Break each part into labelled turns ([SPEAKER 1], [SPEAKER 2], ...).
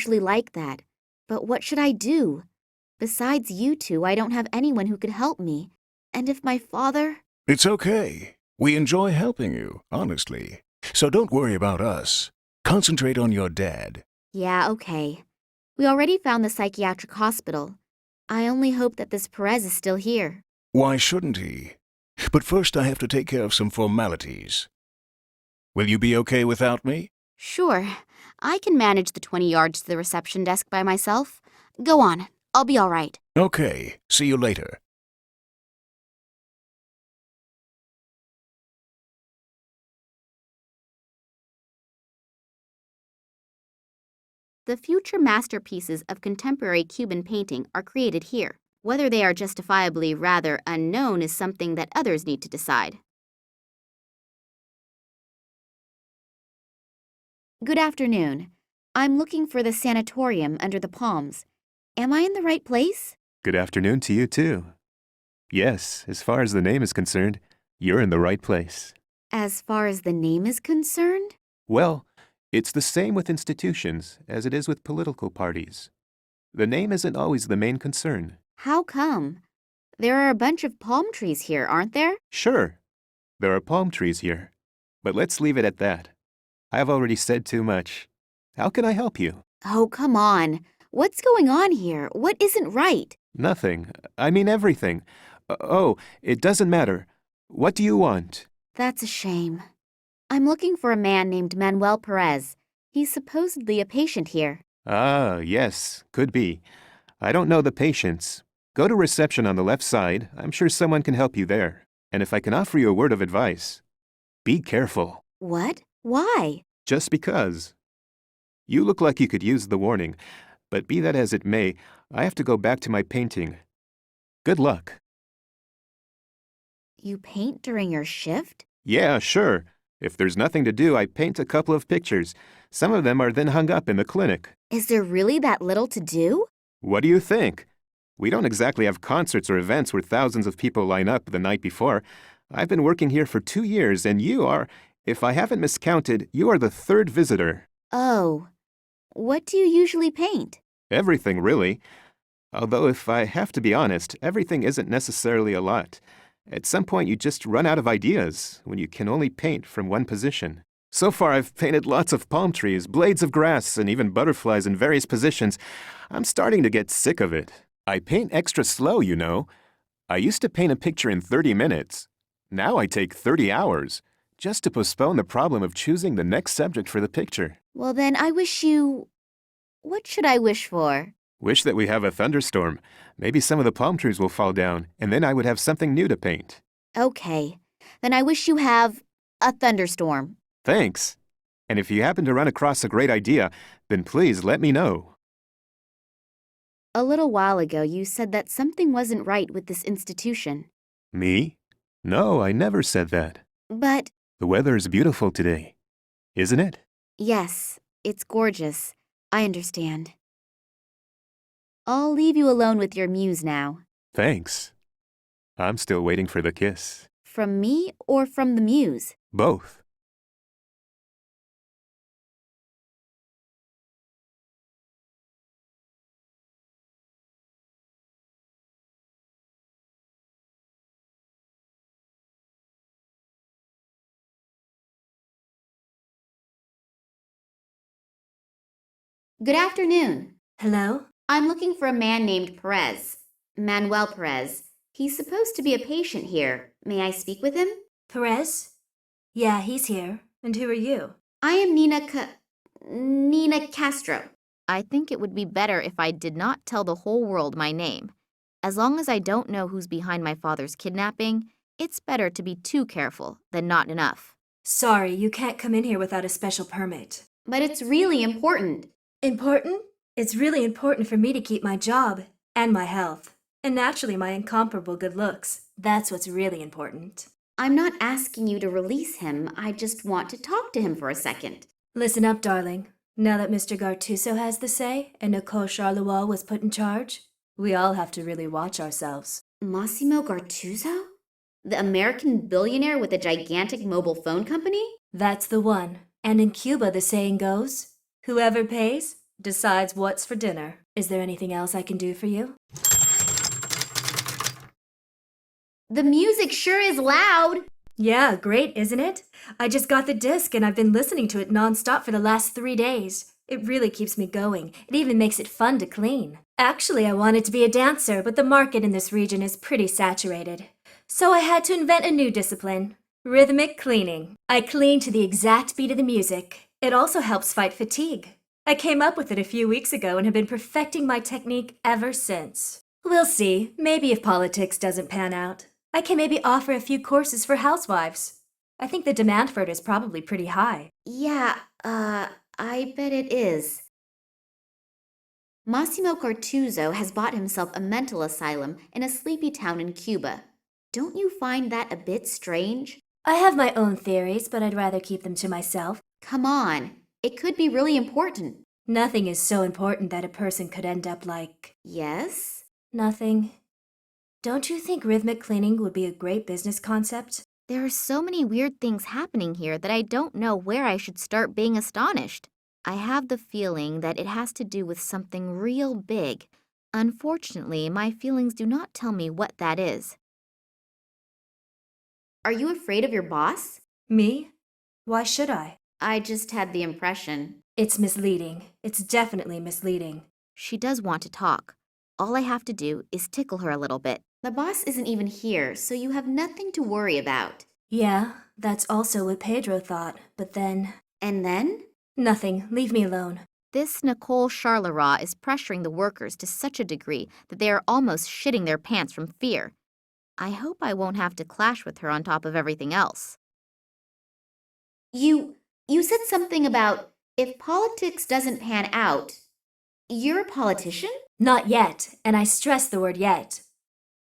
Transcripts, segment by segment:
[SPEAKER 1] usually like that. But what should I do? Besides you two, I don't have anyone who could help me. And if my father...
[SPEAKER 2] It's okay. We enjoy helping you, honestly. So don't worry about us. Concentrate on your dad.
[SPEAKER 1] Yeah, okay. We already found the psychiatric hospital. I only hope that this Perez is still here.
[SPEAKER 2] Why shouldn't he? But first I have to take care of some formalities. Will you be okay without me?
[SPEAKER 1] Sure. I can manage the 20 yards to the reception desk by myself. Go on. I'll be all right.
[SPEAKER 2] Okay. See you later.
[SPEAKER 1] The future masterpieces of contemporary Cuban painting are created here. Whether they are justifiably rather unknown is something that others need to decide. Good afternoon. I'm looking for the Sanatorium under the palms. Am I in the right place?
[SPEAKER 3] Good afternoon to you, too. Yes, as far as the name is concerned, you're in the right place.
[SPEAKER 1] As far as the name is concerned?
[SPEAKER 3] Well, it's the same with institutions as it is with political parties. The name isn't always the main concern.
[SPEAKER 1] How come? There are a bunch of palm trees here, aren't there?
[SPEAKER 3] Sure, there are palm trees here, but let's leave it at that. I've already said too much. How can I help you?
[SPEAKER 1] Oh, come on. What's going on here? What isn't right?
[SPEAKER 3] Nothing. I mean everything. Oh, it doesn't matter. What do you want?
[SPEAKER 1] That's a shame. I'm looking for a man named Manuel Perez. He's supposedly a patient here.
[SPEAKER 3] Ah, yes, could be. I don't know the patients. Go to reception on the left side. I'm sure someone can help you there. And if I can offer you a word of advice, be careful.
[SPEAKER 1] What? Why?
[SPEAKER 3] Just because. You look like you could use the warning, but be that as it may, I have to go back to my painting. Good luck.
[SPEAKER 1] You paint during your shift?
[SPEAKER 3] Yeah, sure. If there's nothing to do, I paint a couple of pictures. Some of them are then hung up in the clinic.
[SPEAKER 1] Is there really that little to do?
[SPEAKER 3] What do you think? We don't exactly have concerts or events where thousands of people line up the night before. I've been working here for 2 years, and you are, if I haven't miscounted, you are the third visitor.
[SPEAKER 1] Oh. What do you usually paint?
[SPEAKER 3] Everything, really. Although, if I have to be honest, everything isn't necessarily a lot. At some point, you just run out of ideas when you can only paint from one position. So far, I've painted lots of palm trees, blades of grass, and even butterflies in various positions. I'm starting to get sick of it. I paint extra slow, you know. I used to paint a picture in 30 minutes. Now I take 30 hours, just to postpone the problem of choosing the next subject for the picture.
[SPEAKER 1] Well, then I wish you... What should I wish for?
[SPEAKER 3] Wish that we have a thunderstorm. Maybe some of the palm trees will fall down, and then I would have something new to paint.
[SPEAKER 1] Okay. Then I wish you have a thunderstorm.
[SPEAKER 3] Thanks. And if you happen to run across a great idea, then please let me know.
[SPEAKER 1] A little while ago, you said that something wasn't right with this institution.
[SPEAKER 3] Me? No, I never said that.
[SPEAKER 1] But...
[SPEAKER 3] The weather is beautiful today, isn't it?
[SPEAKER 1] Yes, it's gorgeous. I understand. I'll leave you alone with your muse now.
[SPEAKER 3] Thanks. I'm still waiting for the kiss.
[SPEAKER 1] From me or from the muse?
[SPEAKER 3] Both.
[SPEAKER 1] Good afternoon.
[SPEAKER 4] Hello?
[SPEAKER 1] I'm looking for a man named Perez. Manuel Perez. He's supposed to be a patient here. May I speak with him?
[SPEAKER 4] Perez? Yeah, he's here. And who are you?
[SPEAKER 1] I am Nina Castro. I think it would be better if I did not tell the whole world my name. As long as I don't know who's behind my father's kidnapping, it's better to be too careful than not enough.
[SPEAKER 4] Sorry, you can't come in here without a special permit.
[SPEAKER 1] But it's really important.
[SPEAKER 4] Important? It's really important for me to keep my job and my health. And naturally, my incomparable good looks. That's what's really important.
[SPEAKER 1] I'm not asking you to release him. I just want to talk to him for a second.
[SPEAKER 4] Listen up, darling. Now that Mr. Gartuso has the say and Nicole Charleroi was put in charge, we all have to really watch ourselves.
[SPEAKER 1] Massimo Gartuso? The American billionaire with a gigantic mobile phone company?
[SPEAKER 4] That's the one. And in Cuba, the saying goes, whoever pays, decides what's for dinner. Is there anything else I can do for you?
[SPEAKER 1] The music sure is loud.
[SPEAKER 4] Yeah, great, isn't it? I just got the disc and I've been listening to it nonstop for the last 3 days. It really keeps me going. It even makes it fun to clean. Actually, I wanted to be a dancer, but the market in this region is pretty saturated. So I had to invent a new discipline. Rhythmic cleaning. I clean to the exact beat of the music. It also helps fight fatigue. I came up with it a few weeks ago and have been perfecting my technique ever since. We'll see. Maybe if politics doesn't pan out, I can maybe offer a few courses for housewives. I think the demand for it is probably pretty high.
[SPEAKER 1] Yeah, I bet it is. Massimo Cartuzzo has bought himself a mental asylum in a sleepy town in Cuba. Don't you find that a bit strange?
[SPEAKER 4] I have my own theories, but I'd rather keep them to myself.
[SPEAKER 1] Come on, it could be really important.
[SPEAKER 4] Nothing is so important that a person could end up like...
[SPEAKER 1] Yes?
[SPEAKER 4] Nothing. Don't you think rhythmic cleaning would be a great business concept?
[SPEAKER 1] There are so many weird things happening here that I don't know where I should start being astonished. I have the feeling that it has to do with something real big. Unfortunately, my feelings do not tell me what that is. Are you afraid of your boss?
[SPEAKER 4] Me? Why should I?
[SPEAKER 1] I just had the impression.
[SPEAKER 4] It's misleading. It's definitely misleading.
[SPEAKER 1] She does want to talk. All I have to do is tickle her a little bit. The boss isn't even here, so you have nothing to worry about.
[SPEAKER 4] Yeah, that's also what Pedro thought, but then...
[SPEAKER 1] And then?
[SPEAKER 4] Nothing. Leave me alone.
[SPEAKER 1] This Nicole Charleroi is pressuring the workers to such a degree that they are almost shitting their pants from fear. I hope I won't have to clash with her on top of everything else. You said something about if politics doesn't pan out. You're a politician?
[SPEAKER 4] Not yet, and I stress the word yet.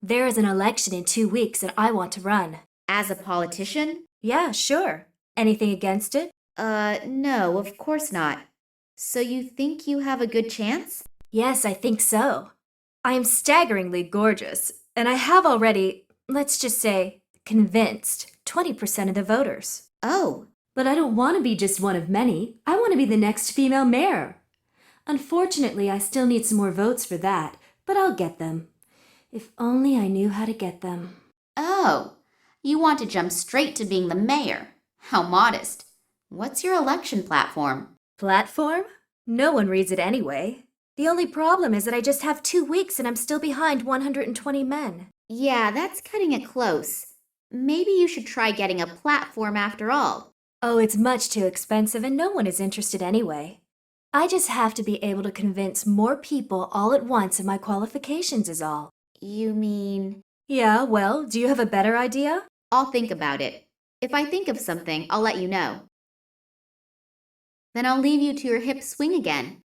[SPEAKER 4] There is an election in 2 weeks and I want to run.
[SPEAKER 1] As a politician?
[SPEAKER 4] Yeah, sure. Anything against it?
[SPEAKER 1] No, of course not. So you think you have a good chance?
[SPEAKER 4] Yes, I think so. I am staggeringly gorgeous, and I have already, let's just say, convinced 20% of the voters.
[SPEAKER 1] Oh.
[SPEAKER 4] But I don't want to be just one of many. I want to be the next female mayor. Unfortunately, I still need some more votes for that, but I'll get them. If only I knew how to get them.
[SPEAKER 1] Oh, you want to jump straight to being the mayor. How modest. What's your election platform?
[SPEAKER 4] Platform? No one reads it anyway. The only problem is that I just have 2 weeks and I'm still behind 120 men.
[SPEAKER 1] Yeah, that's cutting it close. Maybe you should try getting a platform after all.
[SPEAKER 4] Oh, it's much too expensive and no one is interested anyway. I just have to be able to convince more people all at once of my qualifications is all.
[SPEAKER 1] You mean?
[SPEAKER 4] Yeah, well, do you have a better idea?
[SPEAKER 1] I'll think about it. If I think of something, I'll let you know. Then I'll leave you to your hip swing again.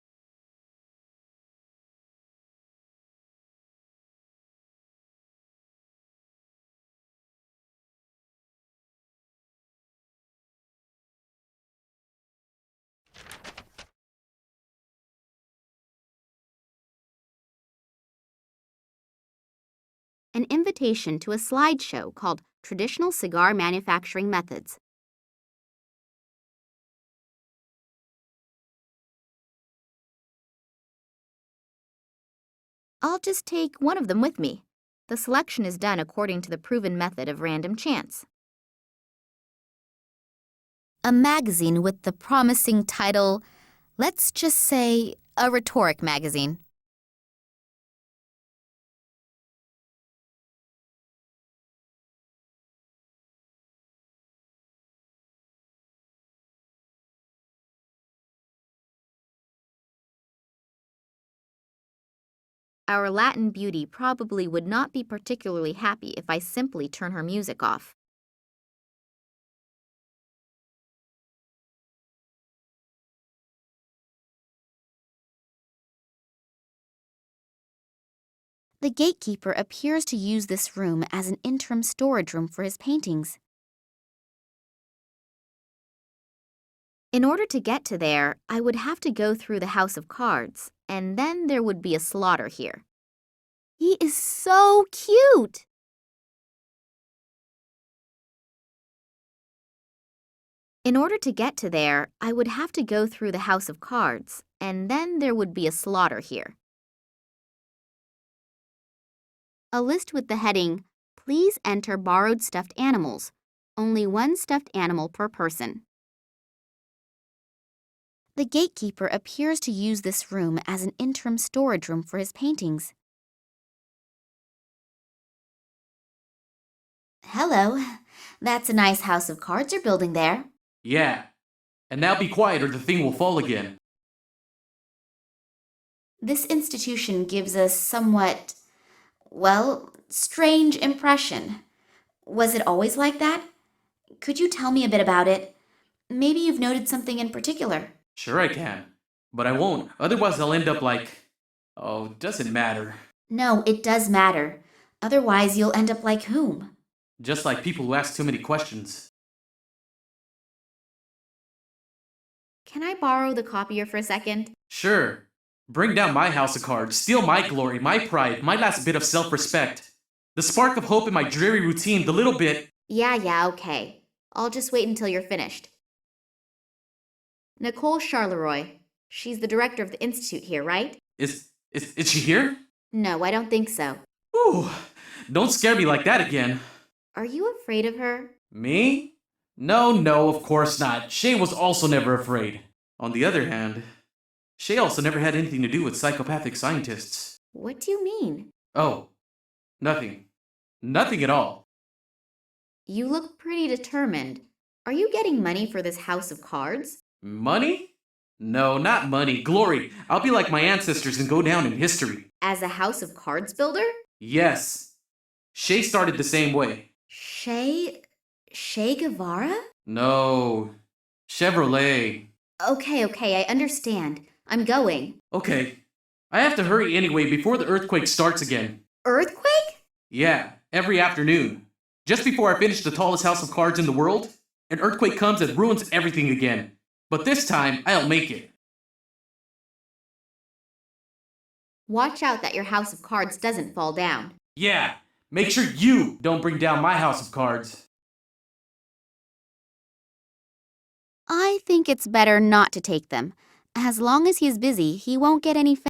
[SPEAKER 1] An invitation to a slideshow called Traditional Cigar Manufacturing Methods. I'll just take one of them with me. The selection is done according to the proven method of random chance. A magazine with the promising title, let's just say, a rhetoric magazine. Our Latin beauty probably would not be particularly happy if I simply turn her music off. The gatekeeper appears to use this room as an interim storage room for his paintings. In order to get to there, I would have to go through the House of Cards, and then there would be a slaughter here. He is so cute! In order to get to there, I would have to go through the House of Cards, And then there would be a slaughter here. A list with the heading, "Please enter borrowed stuffed animals. Only one stuffed animal per person." The gatekeeper appears to use this room as an interim storage room for his paintings. Hello. That's a nice house of cards you're building there.
[SPEAKER 5] Yeah. And now be quiet or the thing will fall again.
[SPEAKER 1] This institution gives a somewhat, well, strange impression. Was it always like that? Could you tell me a bit about it? Maybe you've noted something in particular.
[SPEAKER 5] Sure I can. But I won't. Otherwise I'll end up like... Oh, doesn't matter.
[SPEAKER 1] No, it does matter. Otherwise, you'll end up like whom?
[SPEAKER 5] Just like people who ask too many questions.
[SPEAKER 1] Can I borrow the copier for a second?
[SPEAKER 5] Sure. Bring down my house of cards, steal my glory, my pride, my last bit of self-respect. The spark of hope in my dreary routine, the little bit...
[SPEAKER 1] Yeah, okay. I'll just wait until you're finished. Nicole Charleroi. She's the director of the institute here, right?
[SPEAKER 5] Is she here?
[SPEAKER 1] No, I don't think so.
[SPEAKER 5] Ooh, don't scare me like that again.
[SPEAKER 1] Are you afraid of her?
[SPEAKER 5] Me? No, of course not. Shay was also never afraid. On the other hand, Shay also never had anything to do with psychopathic scientists.
[SPEAKER 1] What do you mean?
[SPEAKER 5] Oh, nothing. Nothing at all.
[SPEAKER 1] You look pretty determined. Are you getting money for this house of cards?
[SPEAKER 5] Money? No, not money. Glory. I'll be like my ancestors and go down in history.
[SPEAKER 1] As a house of cards builder?
[SPEAKER 5] Yes. Shay started the same way.
[SPEAKER 1] Che Guevara?
[SPEAKER 5] No. Chevrolet.
[SPEAKER 1] Okay, I understand. I'm going.
[SPEAKER 5] Okay. I have to hurry anyway before the earthquake starts again.
[SPEAKER 1] Earthquake?
[SPEAKER 5] Yeah, every afternoon. Just before I finish the tallest house of cards in the world, an earthquake comes and ruins everything again. But this time, I'll make it.
[SPEAKER 1] Watch out that your house of cards doesn't fall down.
[SPEAKER 5] Yeah, make sure you don't bring down my house of cards.
[SPEAKER 1] I think it's better not to take them. As long as he's busy, he won't get any